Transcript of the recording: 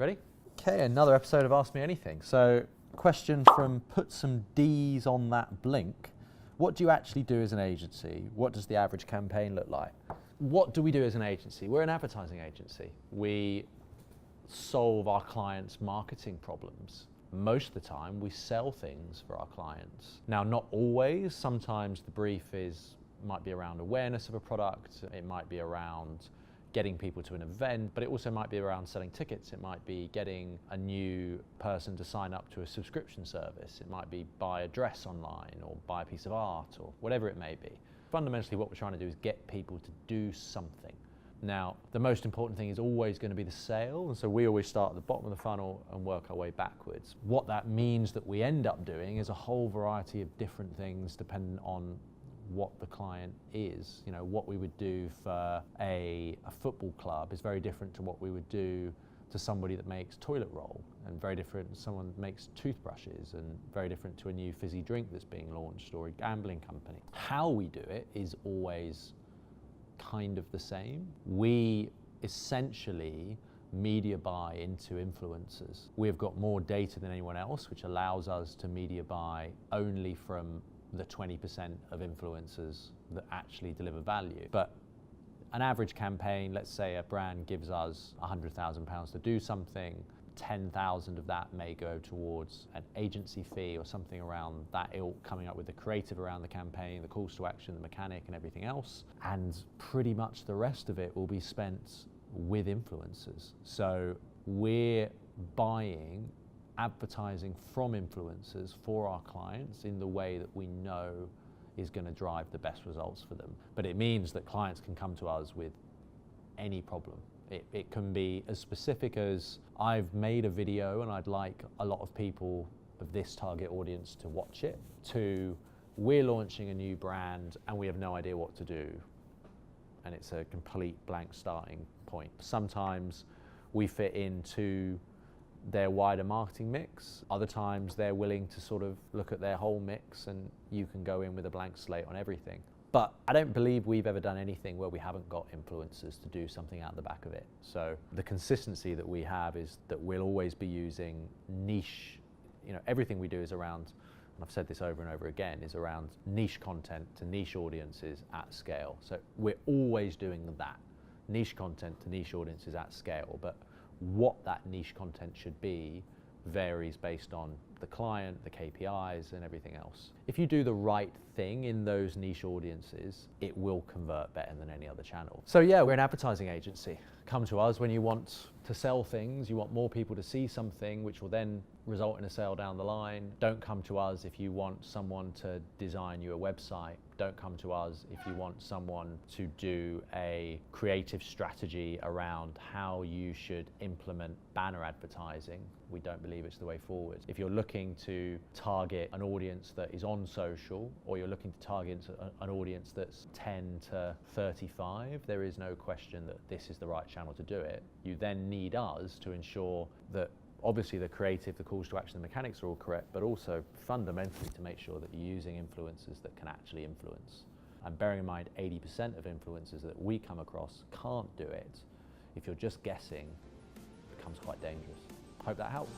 Ready? Okay, another episode of Ask Me Anything. So, question from Put Some D's on That Blink. What do you actually do as an agency? What does the average campaign look like? What do we do as an agency? We're an advertising agency. We solve our clients' marketing problems. Most of the time, we sell things for our clients. Now, not always. Sometimes the brief might be around awareness of a product. It might be around getting people to an event, but it also might be around selling tickets. It might be getting a new person to sign up to a subscription service. It might be buy a dress online or buy a piece of art or whatever it may be. Fundamentally, what we're trying to do is get people to do something. Now, the most important thing is always going to be the sale, and so we always start at the bottom of the funnel and work our way backwards. What that means that we end up doing is a whole variety of different things depending on what the client is. You know, what we would do for a football club is very different to what we would do to somebody that makes toilet roll, and very different to someone that makes toothbrushes, and very different to a new fizzy drink that's being launched or a gambling company. How we do it is always kind of the same. We essentially media buy into influencers. We've got more data than anyone else, which allows us to media buy only from the 20% of influencers that actually deliver value. But an average campaign, let's say a brand gives us £100,000 to do something, 10,000 of that may go towards an agency fee or something around that ilk, coming up with the creative around the campaign, the calls to action, the mechanic and everything else. And pretty much the rest of it will be spent with influencers. So we're buying advertising from influencers for our clients in the way that we know is going to drive the best results for them. But it means that clients can come to us with any problem. It can be as specific as, I've made a video and I'd like a lot of people of this target audience to watch it, to we're launching a new brand and we have no idea what to do. And it's a complete blank starting point. Sometimes we fit into their wider marketing mix. Other times they're willing to sort of look at their whole mix and you can go in with a blank slate on everything. But I don't believe we've ever done anything where we haven't got influencers to do something out the back of it. So the consistency that we have is that we'll always be using niche, everything we do is around, and I've said this over and over again, is around niche content to niche audiences at scale. So we're always doing that, niche content to niche audiences at scale. But what that niche content should be varies based on the client, the KPIs and everything else. If you do the right thing in those niche audiences, it will convert better than any other channel. So yeah, we're an advertising agency. Come to us when you want to sell things, you want more people to see something, which will then result in a sale down the line. Don't come to us if you want someone to design you a website. Don't come to us if you want someone to do a creative strategy around how you should implement banner advertising. We don't believe it's the way forward. If you're looking to target an audience that is on social, or you're looking to target an audience that's 10 to 35, there is no question that this is the right channel to do it. You then need us to ensure that obviously the creative, the calls to action, the mechanics are all correct, but also fundamentally to make sure that you're using influencers that can actually influence. And bearing in mind 80% of influencers that we come across can't do it. If you're just guessing, it becomes quite dangerous. Hope that helps.